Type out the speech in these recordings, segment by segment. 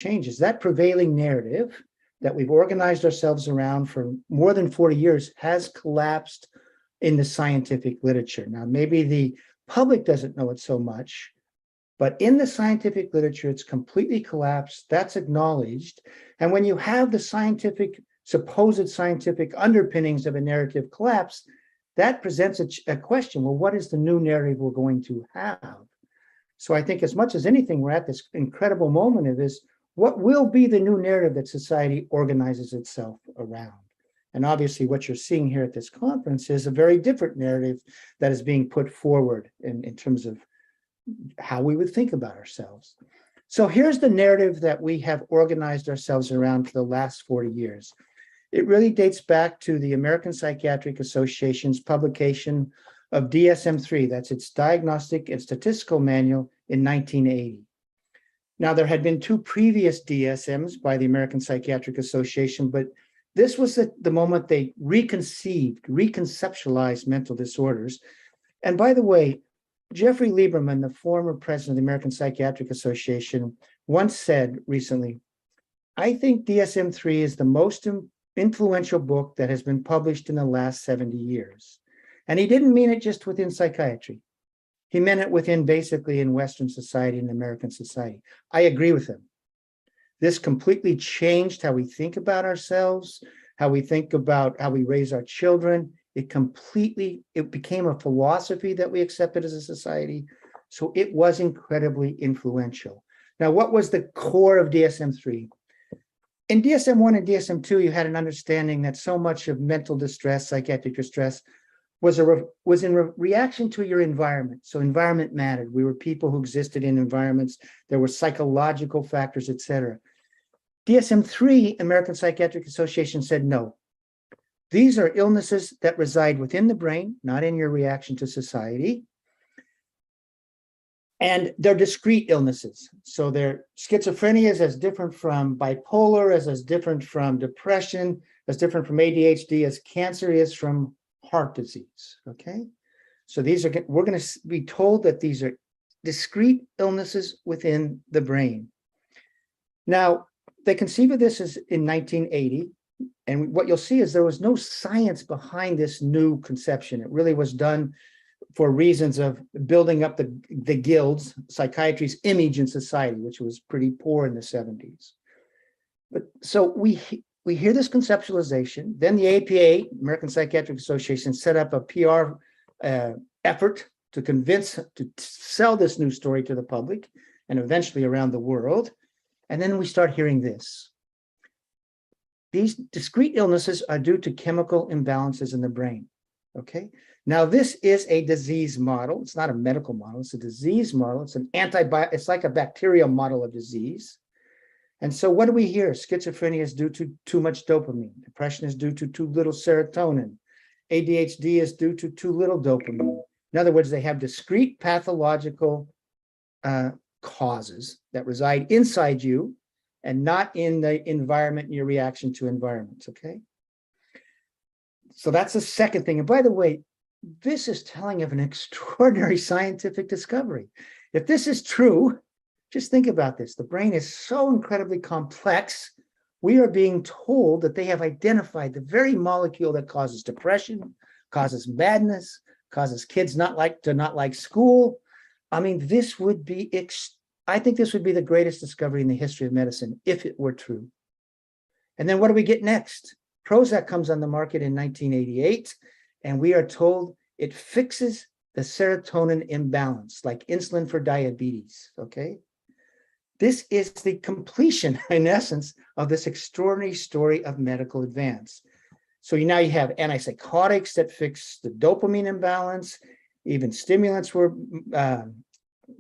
changes. That prevailing narrative that we've organized ourselves around for more than 40 years has collapsed in the scientific literature. Now, maybe the public doesn't know it so much, but in the scientific literature, it's completely collapsed. That's acknowledged. And when you have the supposed scientific underpinnings of a narrative collapse, that presents a question. Well, what is the new narrative we're going to have? So I think as much as anything, we're at this incredible moment of this, what will be the new narrative that society organizes itself around? And obviously what you're seeing here at this conference is a very different narrative that is being put forward in terms of how we would think about ourselves. So here's the narrative that we have organized ourselves around for the last 40 years. It really dates back to the American Psychiatric Association's publication of DSM-3, that's its Diagnostic and Statistical Manual, in 1980. Now, there had been two previous DSMs by the American Psychiatric Association, but this was the moment they reconceptualized mental disorders. And by the way, Jeffrey Lieberman, the former president of the American Psychiatric Association, once said recently, I think DSM-3 is the most influential book that has been published in the last 70 years. And he didn't mean it just within psychiatry. He meant it within basically in Western society and American society. I agree with him. This completely changed how we think about ourselves, how we think about how we raise our children. It became a philosophy that we accepted as a society. So it was incredibly influential. Now, what was the core of DSM-3? In DSM-1 and DSM-2, you had an understanding that so much of mental distress, psychiatric distress, was in reaction to your environment. So environment mattered. We were people who existed in environments. There were psychological factors, et cetera. DSM-3, American Psychiatric Association, said no. These are illnesses that reside within the brain, not in your reaction to society. And they're discrete illnesses. So their schizophrenia is as different from bipolar, as different from depression, as different from ADHD, as cancer is from heart disease, okay? So we're going to be told that these are discrete illnesses within the brain. Now, they conceive of this as in 1980, and what you'll see is there was no science behind this new conception. It really was done for reasons of building up the guilds, psychiatry's image in society, which was pretty poor in the 70s. But so we hear this conceptualization. Then the APA, American Psychiatric Association, set up a PR effort to sell this new story to the public and eventually around the world. And then we start hearing this. These discrete illnesses are due to chemical imbalances in the brain, okay? Now, this is a disease model. It's not a medical model. It's a disease model. It's like a bacterial model of disease. And so what do we hear? Schizophrenia is due to too much dopamine. Depression is due to too little serotonin. ADHD is due to too little dopamine. In other words, they have discrete pathological causes that reside inside you and not in the environment and your reaction to environments, okay? So that's the second thing. And by the way, this is telling of an extraordinary scientific discovery. If this is true, just think about this. The brain is so incredibly complex. We are being told that they have identified the very molecule that causes depression, causes madness, causes kids not like school. I mean, I think this would be the greatest discovery in the history of medicine if it were true. And then what do we get next? Prozac comes on the market in 1988, and we are told it fixes the serotonin imbalance, like insulin for diabetes, okay? This is the completion, in essence, of this extraordinary story of medical advance. So now you have antipsychotics that fix the dopamine imbalance. Even stimulants were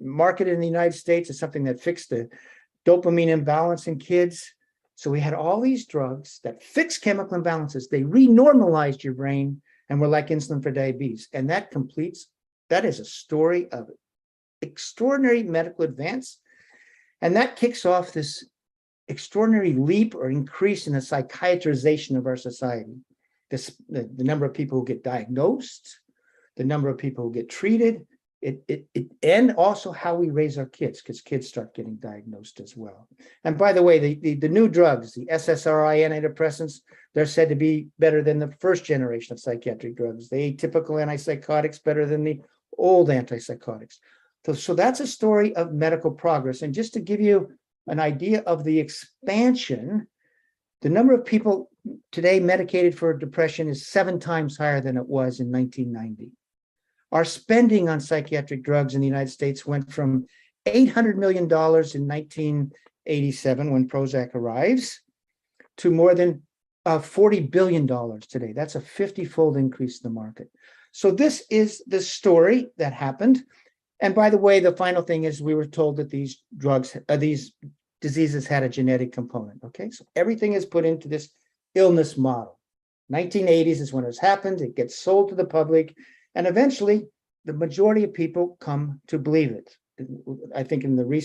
marketed in the United States as something that fixed the dopamine imbalance in kids. So we had all these drugs that fix chemical imbalances. They renormalized your brain and were like insulin for diabetes. And that is a story of extraordinary medical advance. And that kicks off this extraordinary leap or increase in the psychiatrization of our society. The number of people who get diagnosed, the number of people who get treated, And also how we raise our kids, because kids start getting diagnosed as well. And by the way, the new drugs, the SSRI antidepressants, they're said to be better than the first generation of psychiatric drugs. The atypical antipsychotics better than the old antipsychotics. So that's a story of medical progress. And just to give you an idea of the expansion, the number of people today medicated for depression is 7 times higher than it was in 1990. Our spending on psychiatric drugs in the United States went from $800 million in 1987 when Prozac arrives to more than $40 billion today. That's a 50-fold increase in the market. So this is the story that happened. And by the way, the final thing is we were told that these diseases had a genetic component. Okay, so everything is put into this illness model. 1980s is when it's happened. It gets sold to the public. And eventually, the majority of people come to believe it. I think in the recent